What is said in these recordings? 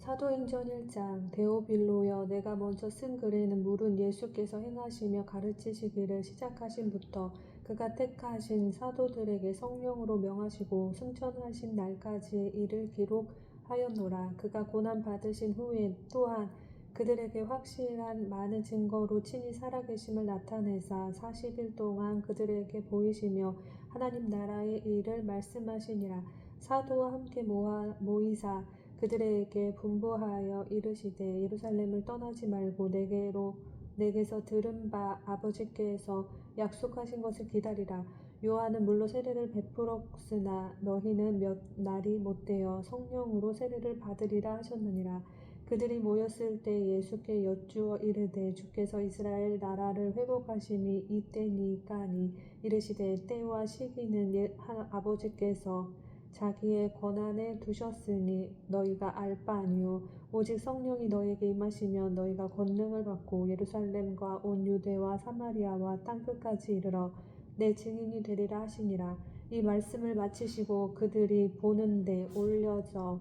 사도행전 1장. 데오빌로여, 내가 먼저 쓴 글에는 물은 예수께서 행하시며 가르치시기를 시작하신부터 그가 택하신 사도들에게 성령으로 명하시고 승천하신 날까지의 일을 기록하였노라. 그가 고난 받으신 후에 또한 그들에게 확실한 많은 증거로 친히 살아계심을 나타내사 40일 동안 그들에게 보이시며 하나님 나라의 일을 말씀하시니라. 사도와 함께 모이사 그들에게 분부하여 이르시되 예루살렘을 떠나지 말고 내게서 들은 바 아버지께서 약속하신 것을 기다리라. 요한은 물로 세례를 베풀었으나 너희는 몇 날이 못되어 성령으로 세례를 받으리라 하셨느니라. 그들이 모였을 때 예수께 여쭈어 이르되 주께서 이스라엘 나라를 회복하심이 이때니까니 이르시되 때와 시기는 아버지께서 자기의 권한에 두셨으니 너희가 알 바 아니요 오직 성령이 너희에게 임하시면 너희가 권능을 받고 예루살렘과 온 유대와 사마리아와 땅끝까지 이르러 내 증인이 되리라 하시니라. 이 말씀을 마치시고 그들이 보는데 올려져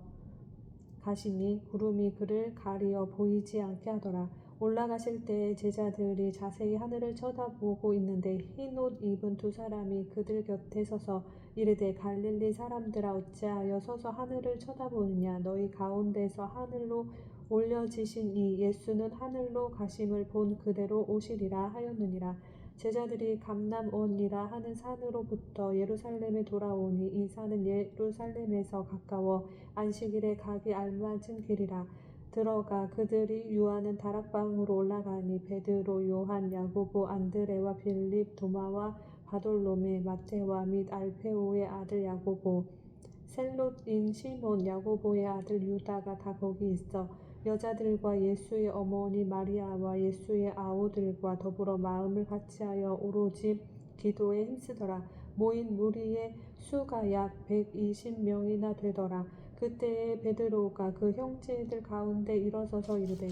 가시니 구름이 그를 가리어 보이지 않게 하더라. 올라가실 때에 제자들이 자세히 하늘을 쳐다보고 있는데 흰 옷 입은 두 사람이 그들 곁에 서서 이르되 갈릴리 사람들아 어찌하여 서서 하늘을 쳐다보느냐. 너희 가운데서 하늘로 올려지신 이 예수는 하늘로 가심을 본 그대로 오시리라 하였느니라. 제자들이 감람원이라 하는 산으로부터 예루살렘에 돌아오니 이 산은 예루살렘에서 가까워 안식일에 가기 알맞은 길이라. 들어가 그들이 유하는 다락방으로 올라가니 베드로, 요한, 야고보, 안드레와 빌립, 도마와 바돌로메, 마테와 및 알페오의 아들 야고보, 셀롯인 시몬, 야고보의 아들 유다가 다 거기 있어 여자들과 예수의 어머니 마리아와 예수의 아우들과 더불어 마음을 같이하여 오로지 기도에 힘쓰더라. 모인 무리의 수가 약 120명이나 되더라. 그때에 베드로가 그 형제들 가운데 일어서서 이르되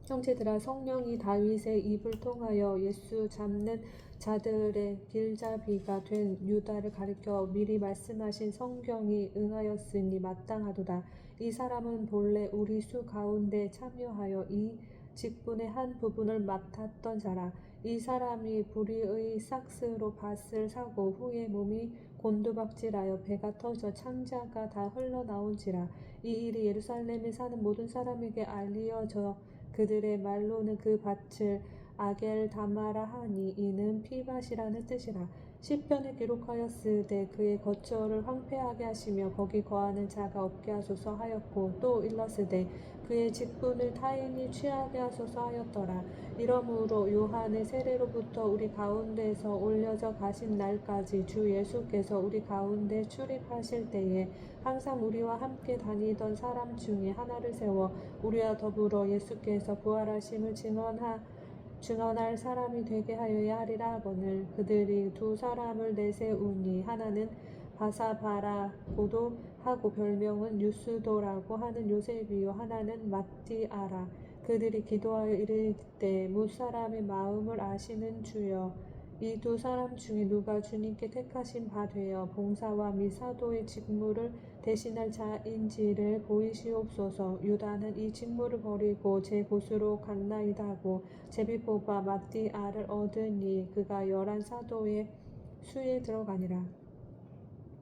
형제들아, 성령이 다윗의 입을 통하여 예수 잡는 자들의 길잡이가 된 유다를 가리켜 미리 말씀하신 성경이 응하였으니 마땅하도다. 이 사람은 본래 우리 수 가운데 참여하여 이 직분의 한 부분을 맡았던 자라. 이 사람이 불의의 삭스로 밭을 사고 후에 몸이 곤두박질하여 배가 터져 창자가 다 흘러나온지라. 이 일이 예루살렘에 사는 모든 사람에게 알리어져 그들의 말로는 그 밭을 아겔다마라 하니 이는 피밭이라는 뜻이라. 시편에 기록하였으되 그의 거처를 황폐하게 하시며 거기 거하는 자가 없게 하소서 하였고 또 일렀으되 그의 직분을 타인이 취하게 하소서 하였더라. 이러므로 요한의 세례로부터 우리 가운데서 올려져 가신 날까지 주 예수께서 우리 가운데 출입하실 때에 항상 우리와 함께 다니던 사람 중에 하나를 세워 우리와 더불어 예수께서 부활하심을 증언할 사람이 되게 하여야 하리라 하거늘. 그들이 두 사람을 내세우니 하나는 바사바라고도 하고 별명은 유스도라고 하는 요셉이요 하나는 마띠아라. 그들이 기도하여 이르되 무사람의 마음을 아시는 주여, 이 두 사람 중에 누가 주님께 택하신 바 되어 봉사와 및 사도의 직무를 대신할 자인지를 보이시옵소서. 유다는 이 직무를 버리고 제 곳으로 갔나이다 하고 제비 뽑아 마띠아를 얻으니 그가 11 사도의 수에 들어가니라.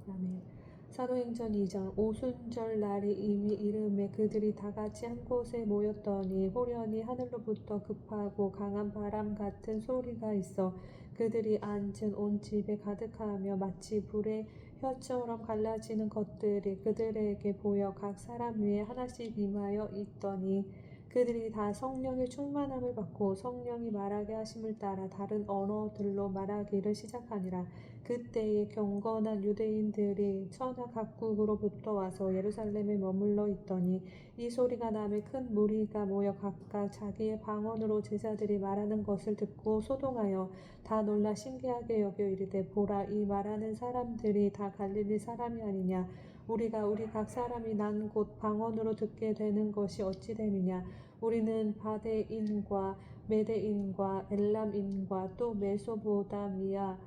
아멘. 사도행전 2장. 오순절 날이 이미 이름에 그들이 다같이 한 곳에 모였더니 호련히 하늘로부터 급하고 강한 바람 같은 소리가 있어 그들이 앉은 온 집에 가득하며 마치 불의 혀처럼 갈라지는 것들이 그들에게 보여 각 사람 위에 하나씩 임하여 있더니 그들이 다 성령의 충만함을 받고 성령이 말하게 하심을 따라 다른 언어들로 말하기를 시작하니라. 그때에 경건한 유대인들이 천하 각국으로부터 와서 예루살렘에 머물러 있더니 이 소리가 나매 큰 무리가 모여 각각 자기의 방언으로 제자들이 말하는 것을 듣고 소동하여 다 놀라 신기하게 여겨 이르되 보라, 이 말하는 사람들이 다 갈릴리 사람이 아니냐. 우리가 우리 각 사람이 난 곳 방언으로 듣게 되는 것이 어찌 됨이냐. 우리는 바데인과 메데인과 엘람인과 또 메소포다미아,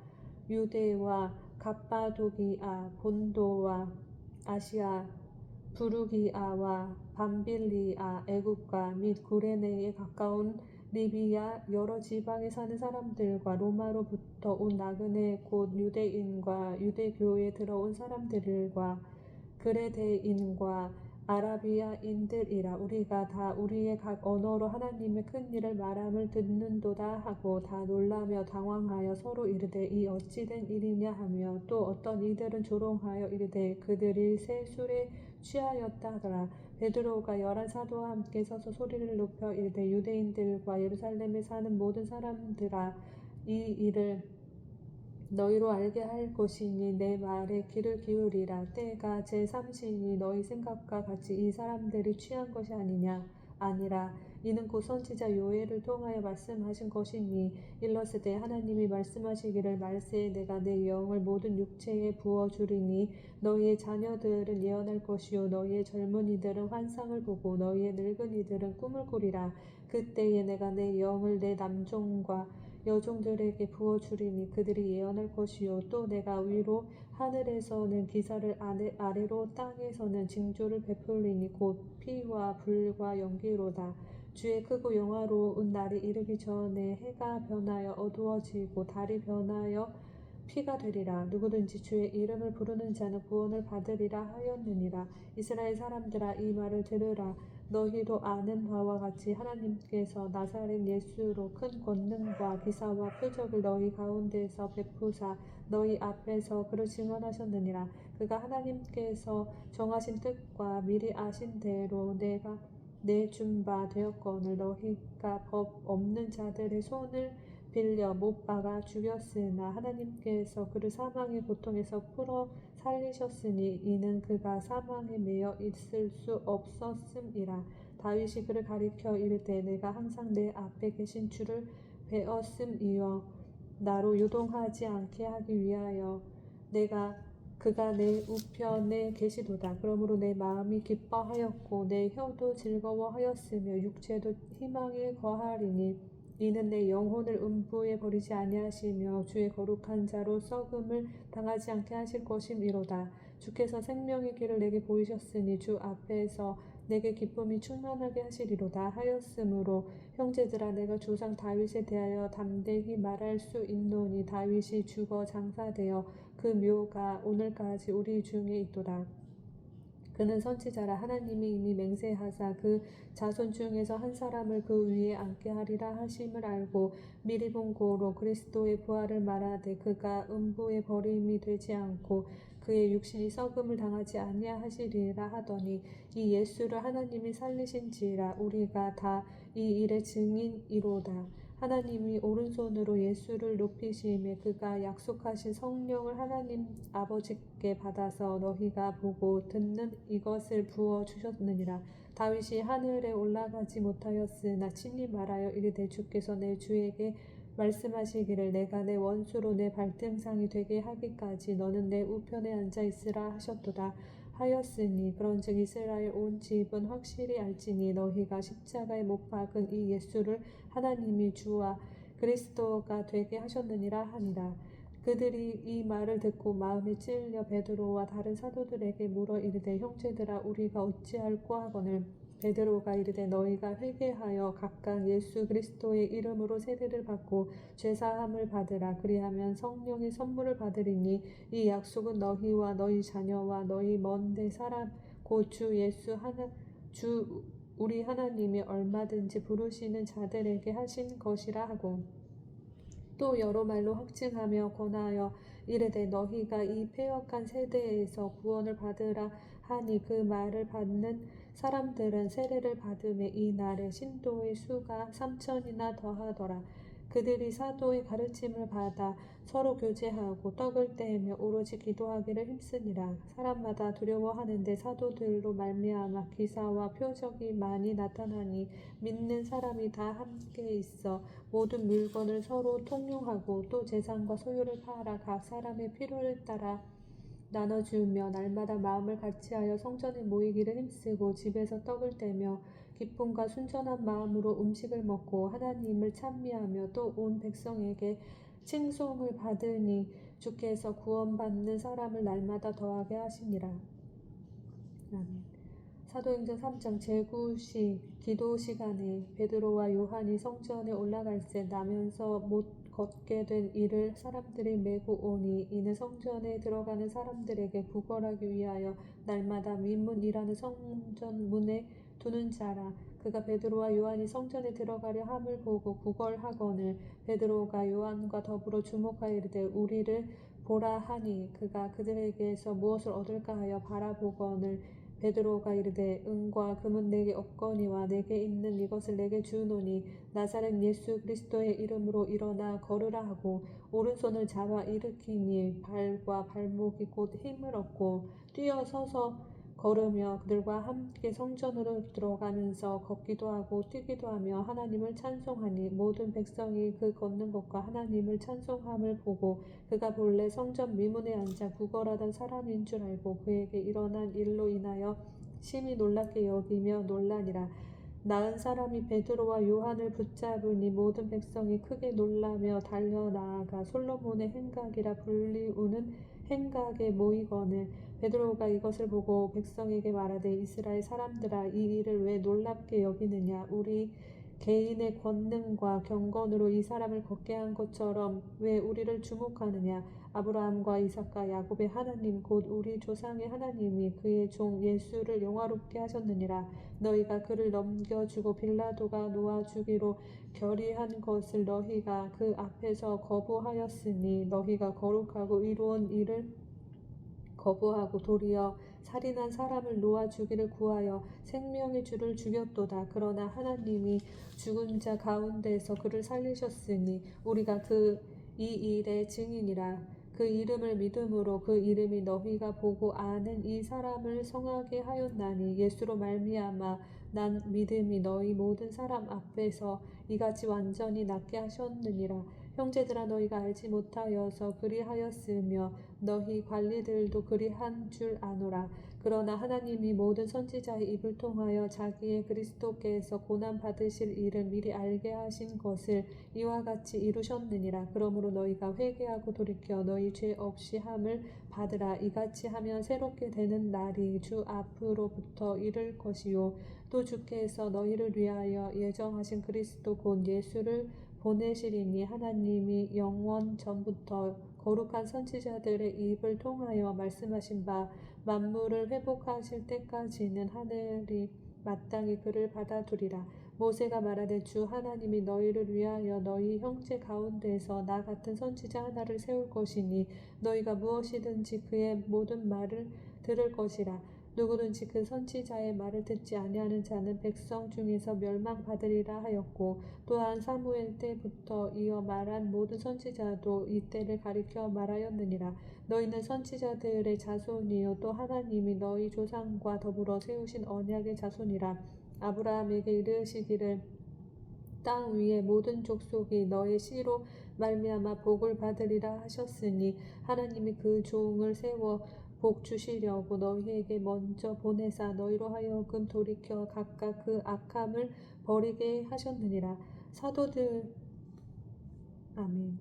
유대와 갑바도기아, 본도와 아시아, 부르기아와 밤빌리아 애국과 및 구레네에 가까운 리비아 여러 지방에 사는 사람들과 로마로부터 온 나그네 곧 유대인과 유대교에 들어온 사람들과 그레데인과 아라비아인들이라. 우리가 다 우리의 각 언어로 하나님의 큰 일을 말함을 듣는도다 하고 다 놀라며 당황하여 서로 이르되 이 어찌 된 일이냐 하며 또 어떤 이들은 조롱하여 이르되 그들이 새 술에 취하였다 하더라. 베드로가 11 사도와 함께 서서 소리를 높여 이르되 유대인들과 예루살렘에 사는 모든 사람들아, 이 일을 너희로 알게 할 것이니 내 말에 귀를 기울이라. 때가 제3시니 너희 생각과 같이 이 사람들이 취한 것이 아니라 이는 곧 선지자 요엘을 통하여 말씀하신 것이니 일러스되 하나님이 말씀하시기를 말세에 내가 내 영을 모든 육체에 부어주리니 너희의 자녀들은 예언할 것이요 너희의 젊은이들은 환상을 보고 너희의 늙은이들은 꿈을 꾸리라. 그때에 내가 내 영을 내 남종과 여종들에게 부어주리니 그들이 예언할 것이요 또 내가 위로 하늘에서는 기사를 아래로 땅에서는 징조를 베풀리니 곧 피와 불과 연기로다. 주의 크고 영화로운 날이 이르기 전에 해가 변하여 어두워지고 달이 변하여 피가 되리라. 누구든지 주의 이름을 부르는 자는 구원을 받으리라 하였느니라. 이스라엘 사람들아, 이 말을 들으라. 너희도 아는 바와 같이 하나님께서 나사렛 예수로 큰 권능과 기사와 표적을 너희 가운데서 베푸사 너희 앞에서 그를 증언하셨느니라. 그가 하나님께서 정하신 뜻과 미리 아신 대로 내가 내준 바 되었거늘 너희가 법 없는 자들의 손을 빌려 못 박아 죽였으나 하나님께서 그를 사망의 고통에서 풀어 살리셨으니 이는 그가 사망에 매여 있을 수 없었음이라. 다윗이 그를 가리켜 이르되 내가 항상 내 앞에 계신 주를 배었음이요 나로 요동하지 않게 하기 위하여 그가 내 우편에 계시도다. 그러므로 내 마음이 기뻐하였고 내 혀도 즐거워하였으며 육체도 희망에 거하리니 이는 내 영혼을 음부에 버리지 아니하시며 주의 거룩한 자로 썩음을 당하지 않게 하실 것임이로다. 주께서 생명의 길을 내게 보이셨으니 주 앞에서 내게 기쁨이 충만하게 하시리로다 하였으므로 형제들아, 내가 조상 다윗에 대하여 담대히 말할 수 있노니 다윗이 죽어 장사되어 그 묘가 오늘까지 우리 중에 있도다. 그는 선지자라. 하나님이 이미 맹세하사 그 자손 중에서 한 사람을 그 위에 앉게 하리라 하심을 알고 미리 본 고로 그리스도의 부활을 말하되 그가 음부에 버림이 되지 않고 그의 육신이 썩음을 당하지 아니하시리라 하더니 이 예수를 하나님이 살리신지라. 우리가 다 이 일의 증인이로다. 하나님이 오른손으로 예수를 높이심에 그가 약속하신 성령을 하나님 아버지께 받아서 너희가 보고 듣는 이것을 부어 주셨느니라. 다윗이 하늘에 올라가지 못하였으나 친히 말하여 이르되 주께서 내 주에게 말씀하시기를 내가 내 원수로 내 발등상이 되게 하기까지 너는 내 우편에 앉아 있으라 하셨도다 하였으니 그런즉 이스라엘 온 집은 확실히 알지니 너희가 십자가에 못 박은 이 예수를 하나님이 주와 그리스도가 되게 하셨느니라 하니라. 그들이 이 말을 듣고 마음에 찔려 베드로와 다른 사도들에게 물어 이르되 형제들아, 우리가 어찌할꼬 하거늘 베드로가 이르되 너희가 회개하여 각각 예수 그리스도의 이름으로 세례를 받고 죄사함을 받으라. 그리하면 성령의 선물을 받으리니 이 약속은 너희와 너희 자녀와 너희 먼데 사람 곧 주 예수 주 우리 하나님이 얼마든지 부르시는 자들에게 하신 것이라 하고 또 여러 말로 확증하며 권하여 이르되 너희가 이 패역한 세대에서 구원을 받으라 하니 그 말을 받는 사람들은 세례를 받음에 이 날에 신도의 수가 3,000이나 더하더라. 그들이 사도의 가르침을 받아 서로 교제하고 떡을 떼며 오로지 기도하기를 힘쓰니라. 사람마다 두려워하는데 사도들로 말미암아 기사와 표적이 많이 나타나니 믿는 사람이 다 함께 있어 모든 물건을 서로 통용하고 또 재산과 소유를 팔아 각 사람의 필요를 따라 나눠주며 날마다 마음을 같이하여 성전에 모이기를 힘쓰고 집에서 떡을 떼며 기쁨과 순전한 마음으로 음식을 먹고 하나님을 찬미하며 또 온 백성에게 칭송을 받으니 주께서 구원받는 사람을 날마다 더하게 하시니라. 아멘. 사도행전 3장 제9시 기도 시간에 베드로와 요한이 성전에 올라갈새 나면서 못 걷게 된 이를 사람들이 메고 오니 이는 성전에 들어가는 사람들에게 구걸하기 위하여 날마다 민문이라는 성전 문에 두는 자라. 그가 베드로와 요한이 성전에 들어가려 함을 보고 구걸하거늘 베드로가 요한과 더불어 주목하여 이르되 우리를 보라 하니 그가 그들에게서 무엇을 얻을까 하여 바라보거늘 베드로가 이르되 은과 금은 내게 없거니와 내게 있는 이것을 내게 주노니 나사렛 예수 그리스도의 이름으로 일어나 걸으라 하고 오른손을 잡아 일으키니 발과 발목이 곧 힘을 얻고 뛰어서서 걸으며 그들과 함께 성전으로 들어가면서 걷기도 하고 뛰기도 하며 하나님을 찬송하니 모든 백성이 그 걷는 것과 하나님을 찬송함을 보고 그가 본래 성전 미문에 앉아 구걸하던 사람인 줄 알고 그에게 일어난 일로 인하여 심히 놀랍게 여기며 놀라니라. 나은 사람이 베드로와 요한을 붙잡으니 모든 백성이 크게 놀라며 달려나아가 솔로몬의 행각이라 불리우는 행각에 모이거늘 베드로가 이것을 보고 백성에게 말하되 이스라엘 사람들아 이 일을 왜 놀랍게 여기느냐. 우리 개인의 권능과 경건으로 이 사람을 걷게 한 것처럼 왜 우리를 주목하느냐. 아브라함과 이삭과 야곱의 하나님 곧 우리 조상의 하나님이 그의 종 예수를 영화롭게 하셨느니라. 너희가 그를 넘겨주고 빌라도가 놓아주기로 결의한 것을 너희가 그 앞에서 거부하였으니 너희가 거룩하고 의로운 일을 거부하고 도리어 살인한 사람을 놓아주기를 구하여 생명의 주를 죽였도다. 그러나 하나님이 죽은 자 가운데서 그를 살리셨으니 우리가 이 일의 증인이라. 그 이름을 믿음으로 그 이름이 너희가 보고 아는 이 사람을 성하게 하였나니 예수로 말미암아 난 믿음이 너희 모든 사람 앞에서 이같이 완전히 낫게 하셨느니라. 형제들아 너희가 알지 못하여서 그리하였으며 너희 관리들도 그리한 줄 아노라. 그러나 하나님이 모든 선지자의 입을 통하여 자기의 그리스도께서 고난 받으실 일을 미리 알게 하신 것을 이와 같이 이루셨느니라. 그러므로 너희가 회개하고 돌이켜 너희 죄 없이 함을 받으라. 이같이 하면 새롭게 되는 날이 주 앞으로부터 이를 것이요 또 주께서 너희를 위하여 예정하신 그리스도 곧 예수를 보내시리니 하나님이 영원 전부터 거룩한 선지자들의 입을 통하여 말씀하신 바 만물을 회복하실 때까지는 하늘이 마땅히 그를 받아두리라. 모세가 말하되 주 하나님이 너희를 위하여 너희 형제 가운데서 나 같은 선지자 하나를 세울 것이니 너희가 무엇이든지 그의 모든 말을 들을 것이라. 누구든지 그 선지자의 말을 듣지 아니하는 자는 백성 중에서 멸망받으리라 하였고 또한 사무엘 때부터 이어 말한 모든 선지자도 이때를 가리켜 말하였느니라. 너희는 선지자들의 자손이요 또 하나님이 너희 조상과 더불어 세우신 언약의 자손이라. 아브라함에게 이르시기를 땅 위의 모든 족속이 너의 씨로 말미암아 복을 받으리라 하셨으니 하나님이 그 종을 세워 복 주시려고 너희에게 먼저 보내사 너희로 하여금 돌이켜 각각 그 악함을 버리게 하셨느니라. 아멘.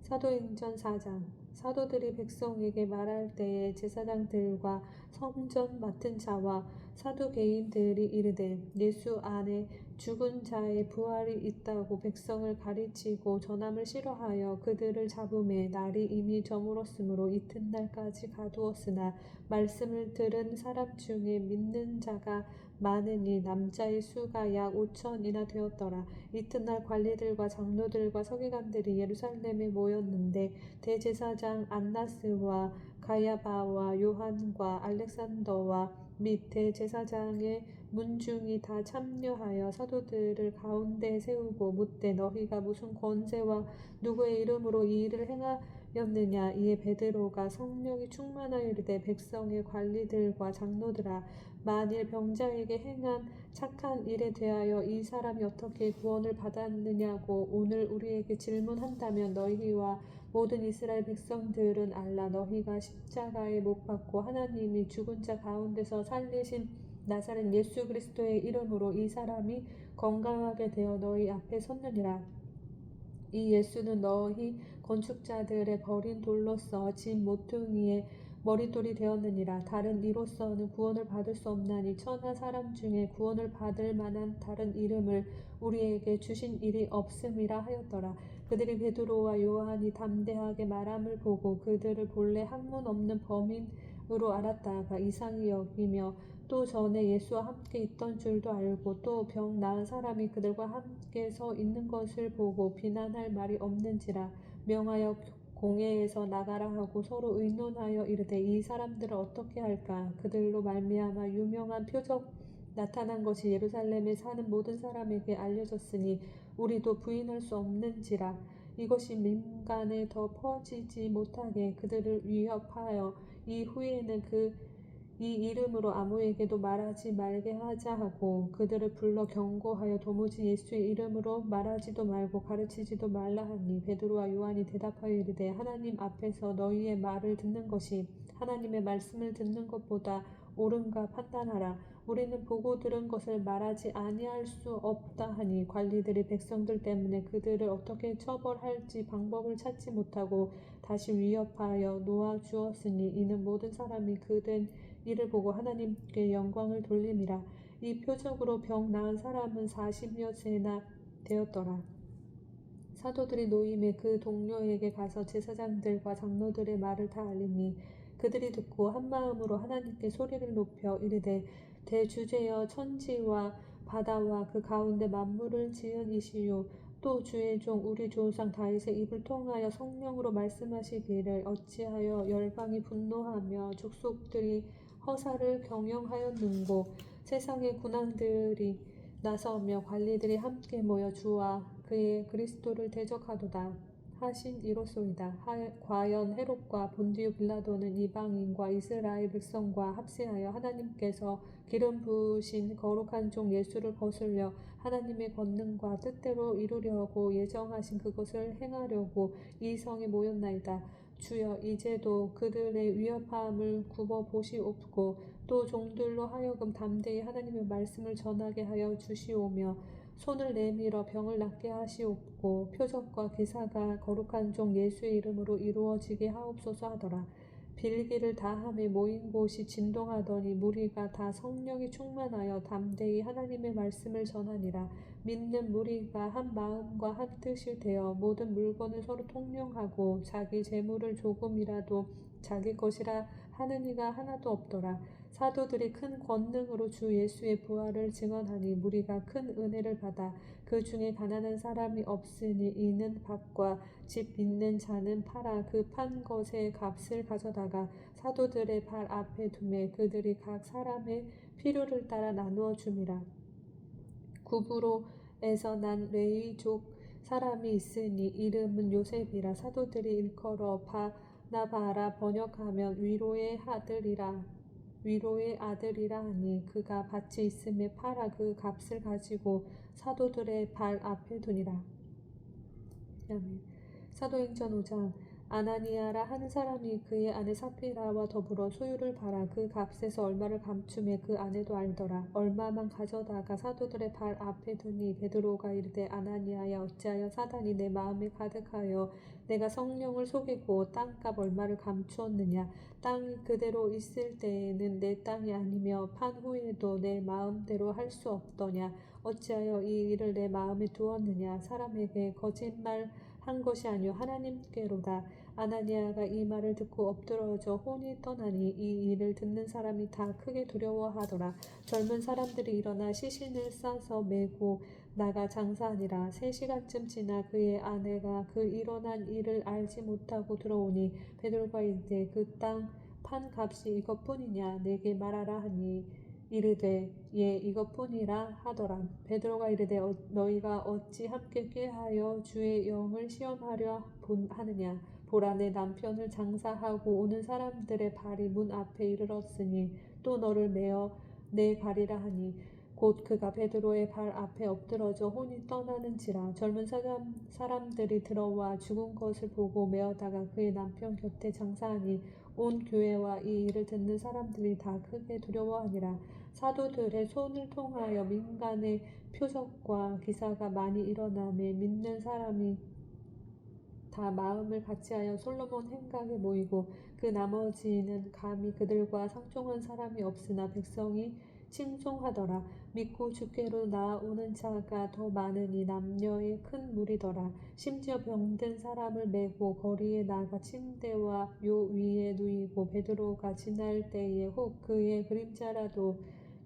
사도행전 4장. 사도들이 백성에게 말할 때에 제사장들과 성전 맡은 자와 사두개인들이 이르되 예수 안에 죽은 자의 부활이 있다고 백성을 가르치고 전함을 싫어하여 그들을 잡음에 날이 이미 저물었으므로 이튿날까지 가두었으나 말씀을 들은 사람 중에 믿는 자가 많으니 남자의 수가 약 5천이나 되었더라. 이튿날 관리들과 장로들과 서기관들이 예루살렘에 모였는데 대제사장 안나스와 가야바와 요한과 알렉산더와 및 대제사장의 문중이 다 참여하여 사도들을 가운데 세우고 묻되 너희가 무슨 권세와 누구의 이름으로 이 일을 행하였느냐. 이에 베드로가 성령이 충만하여 이르되 백성의 관리들과 장로들아 만일 병자에게 행한 착한 일에 대하여 이 사람이 어떻게 구원을 받았느냐고 오늘 우리에게 질문한다면 너희와 모든 이스라엘 백성들은 알라. 너희가 십자가에 못 박고 하나님이 죽은 자 가운데서 살리신 나사렛 예수 그리스도의 이름으로 이 사람이 건강하게 되어 너희 앞에 섰느니라. 이 예수는 너희 건축자들의 버린 돌로서 집 모퉁이에 머릿돌이 되었느니라. 다른 이로서는 구원을 받을 수 없나니 천하 사람 중에 구원을 받을 만한 다른 이름을 우리에게 주신 일이 없음이라 하였더라. 그들이 베드로와 요한이 담대하게 말함을 보고 그들을 본래 학문 없는 범인으로 알았다가 이상히 여기며 또 전에 예수와 함께 있던 줄도 알고 또 병 나은 사람이 그들과 함께 서 있는 것을 보고 비난할 말이 없는지라 명하여 공회에서 나가라 하고 서로 의논하여 이르되 이 사람들을 어떻게 할까? 그들로 말미암아 유명한 표적 나타난 것이 예루살렘에 사는 모든 사람에게 알려졌으니 우리도 부인할 수 없는지라. 이것이 민간에 더 퍼지지 못하게 그들을 위협하여 이후에는 이 이름으로 아무에게도 말하지 말게 하자 하고 그들을 불러 경고하여 도무지 예수의 이름으로 말하지도 말고 가르치지도 말라 하니 베드로와 요한이 대답하여 이르되 하나님 앞에서 너희의 말을 듣는 것이 하나님의 말씀을 듣는 것보다 옳은가 판단하라. 우리는 보고 들은 것을 말하지 아니할 수 없다 하니 관리들이 백성들 때문에 그들을 어떻게 처벌할지 방법을 찾지 못하고 다시 위협하여 놓아 주었으니 이는 모든 사람이 그된 이를 보고 하나님께 영광을 돌림이라. 이 표적으로 병 나은 사람은 40여째나 되었더라. 사도들이 노임에 그 동료에게 가서 제사장들과 장로들의 말을 다 알리니 그들이 듣고 한 마음으로 하나님께 소리를 높여 이르되 대주제여 천지와 바다와 그 가운데 만물을 지은 이시요 또 주의 종 우리 조상 다윗의 입을 통하여 성령으로 말씀하시기를 어찌하여 열방이 분노하며 족속들이 허사를 경영하였는고 세상의 군왕들이 나서며 관리들이 함께 모여 주와 그의 그리스도를 대적하도다 하신 이로소이다. 과연 헤롯과 본디오 빌라도는 이방인과 이스라엘 백성과 합세하여 하나님께서 기름 부으신 거룩한 종 예수를 거슬려 하나님의 권능과 뜻대로 이루려고 예정하신 그것을 행하려고 이 성에 모였나이다. 주여 이제도 그들의 위협함을 굽어 보시옵고 또 종들로 하여금 담대히 하나님의 말씀을 전하게 하여 주시오며 손을 내밀어 병을 낫게 하시옵고 표적과 기사가 거룩한 종 예수의 이름으로 이루어지게 하옵소서 하더라. 빌기를 다함에 모인 곳이 진동하더니 무리가 다 성령이 충만하여 담대히 하나님의 말씀을 전하니라. 믿는 무리가 한 마음과 한 뜻이 되어 모든 물건을 서로 통용하고 자기 재물을 조금이라도 자기 것이라 하는 이가 하나도 없더라. 사도들이 큰 권능으로 주 예수의 부활을 증언하니 무리가 큰 은혜를 받아 그 중에 가난한 사람이 없으니 이는 밭과 집 있는 자는 팔아 그 판 것의 값을 가져다가 사도들의 발 앞에 두매 그들이 각 사람의 필요를 따라 나누어 줌이라. 구브로에서 난 레위족 사람이 있으니 이름은 요셉이라. 사도들이 일컬어 바나바라 번역하면 위로의 아들이라 하니 그가 밭이 있음에 팔아 그 값을 가지고 사도들의 발 앞에 두니라. 아멘. 사도행전 5장. 아나니아라 하는 사람이 그의 아내 사피라와 더불어 소유를 팔아 그 값에서 얼마를 감춤해 그 아내도 알더라. 얼마만 가져다가 사도들의 발 앞에 두니 베드로가 이르되 아나니아야 어찌하여 사단이 내 마음에 가득하여 내가 성령을 속이고 땅값 얼마를 감추었느냐. 땅이 그대로 있을 때에는 내 땅이 아니며 판 후에도 내 마음대로 할 수 없더냐. 어찌하여 이 일을 내 마음에 두었느냐. 사람에게 거짓말 한 것이 아니요 하나님께로다. 아나니아가 이 말을 듣고 엎드러져 혼이 떠나니 이 일을 듣는 사람이 다 크게 두려워하더라. 젊은 사람들이 일어나 시신을 싸서 메고 나가 장사하니라. 3시간쯤 지나 그의 아내가 그 일어난 일을 알지 못하고 들어오니 베드로가 이르되 그 땅 판 값이 이것뿐이냐 내게 말하라 하니 이르되 예 이것뿐이라 하더라. 베드로가 이르되 너희가 어찌 함께 꾀하여 주의 영을 시험하려 하느냐. 보라 내 남편을 장사하고 오는 사람들의 발이 문 앞에 이르렀으니 또 너를 메어 내가리라 하니 곧 그가 베드로의 발 앞에 엎드러져 혼이 떠나는지라. 젊은 사람들이 들어와 죽은 것을 보고 메어다가 그의 남편 곁에 장사하니 온 교회와 이 일을 듣는 사람들이 다 크게 두려워하니라. 사도들의 손을 통하여 민간의 표적과 기사가 많이 일어나매 믿는 사람이 다 마음을 같이하여 솔로몬 행각에 모이고 그 나머지는 감히 그들과 상종한 사람이 없으나 백성이 칭송하더라. 믿고 주께로 나아오는 자가 더 많으니 남녀의 큰 무리더라. 심지어 병든 사람을 메고 거리에 나가 침대와 요 위에 누이고 베드로가 지날 때에 혹 그의 그림자라도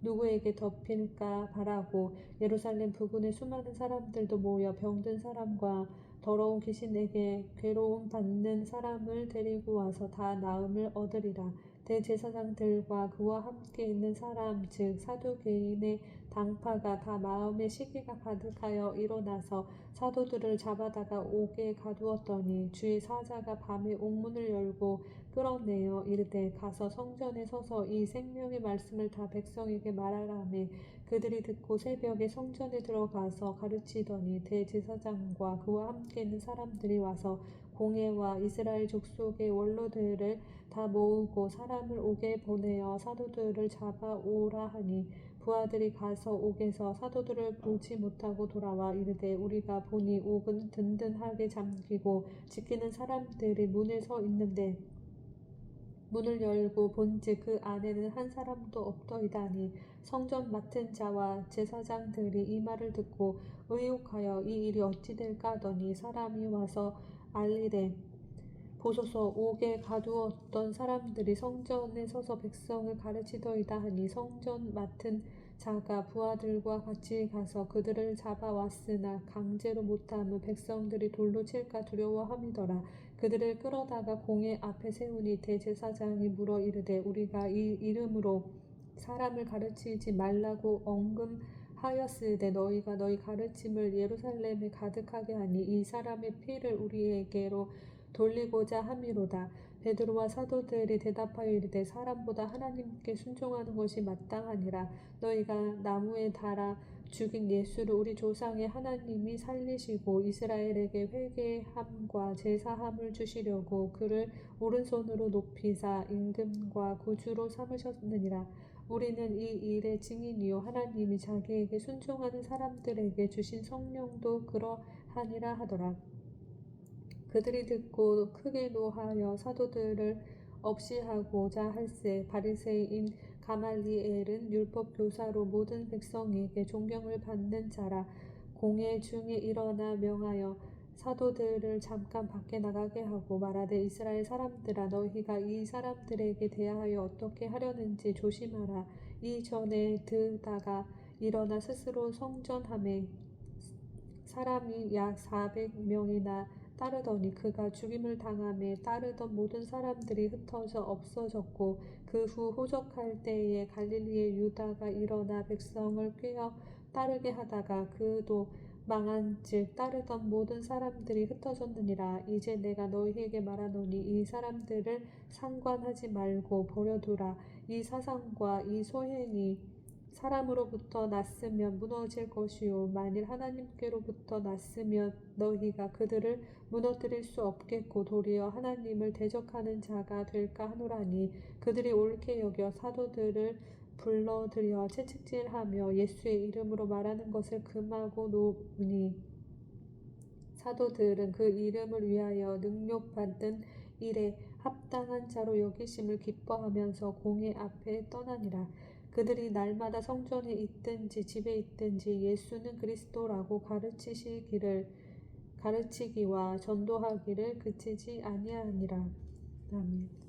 누구에게 덮일까 바라고 예루살렘 부근의 수많은 사람들도 모여 병든 사람과 더러운 귀신에게 괴로움 받는 사람을 데리고 와서 다 나음을 얻으리라. 대제사장들과 그와 함께 있는 사람 즉 사두개인의 당파가 다 마음의 시기가 가득하여 일어나서 사도들을 잡아다가 옥에 가두었더니 주의 사자가 밤에 옥문을 열고 끌어내어 이르되 가서 성전에 서서 이 생명의 말씀을 다 백성에게 말하라매 그들이 듣고 새벽에 성전에 들어가서 가르치더니 대제사장과 그와 함께 있는 사람들이 와서 공회와 이스라엘 족속의 원로들을 다 모으고 사람을 옥에 보내어 사도들을 잡아오라 하니 부하들이 가서 옥에서 사도들을 보지 못하고 돌아와 이르되 우리가 보니 옥은 든든하게 잠기고 지키는 사람들이 문에 서 있는데 문을 열고 본즉 그 안에는 한 사람도 없더이다 하니 성전 맡은 자와 제사장들이 이 말을 듣고 의혹하여 이 일이 어찌 될까 하더니 사람이 와서 알리되 보소서 옥에 가두었던 사람들이 성전에 서서 백성을 가르치더이다 하니 성전 맡은 자가 부하들과 같이 가서 그들을 잡아왔으나 강제로 못함은 백성들이 돌로 칠까 두려워함이더라. 그들을 끌어다가 공회 앞에 세우니 대제사장이 물어 이르되 우리가 이 이름으로 사람을 가르치지 말라고 언금하였으되 너희가 너희 가르침을 예루살렘에 가득하게 하니 이 사람의 피를 우리에게로 돌리고자 함이로다. 베드로와 사도들이 대답하여 이르되 사람보다 하나님께 순종하는 것이 마땅하니라. 너희가 나무에 달아 죽인 예수를 우리 조상의 하나님이 살리시고 이스라엘에게 회개함과 제사함을 주시려고 그를 오른손으로 높이사 임금과 구주로 삼으셨느니라. 우리는 이 일의 증인이요 하나님이 자기에게 순종하는 사람들에게 주신 성령도 그러하니라 하더라. 그들이 듣고 크게 노하여 사도들을 없이하고자 할세 바리새인 가말리엘은 율법 교사로 모든 백성에게 존경을 받는 자라. 공회 중에 일어나 명하여 사도들을 잠깐 밖에 나가게 하고 말하되 이스라엘 사람들아 너희가 이 사람들에게 대하여 어떻게 하려는지 조심하라. 이전에 드다가 일어나 스스로 성전함에 사람이 약 400명이나 따르더니 그가 죽임을 당함에 따르던 모든 사람들이 흩어져 없어졌고 그 후 호적할 때에 갈릴리의 유다가 일어나 백성을 꾀어 따르게 하다가 그도 망한즉 따르던 모든 사람들이 흩어졌느니라. 이제 내가 너희에게 말하노니 이 사람들을 상관하지 말고 버려두라. 이 사상과 이 소행이 사람으로부터 났으면 무너질 것이요 만일 하나님께로부터 났으면 너희가 그들을 무너뜨릴 수 없겠고 도리어 하나님을 대적하는 자가 될까 하노라니. 그들이 옳게 여겨 사도들을 불러들여 채찍질하며 예수의 이름으로 말하는 것을 금하고 노니 사도들은 그 이름을 위하여 능욕받는 일에 합당한 자로 여기심을 기뻐하면서 공회 앞에 떠나니라. 그들이 날마다 성전에 있든지 집에 있든지 예수는 그리스도라고 가르치기와 전도하기를 그치지 아니하니라. 아멘.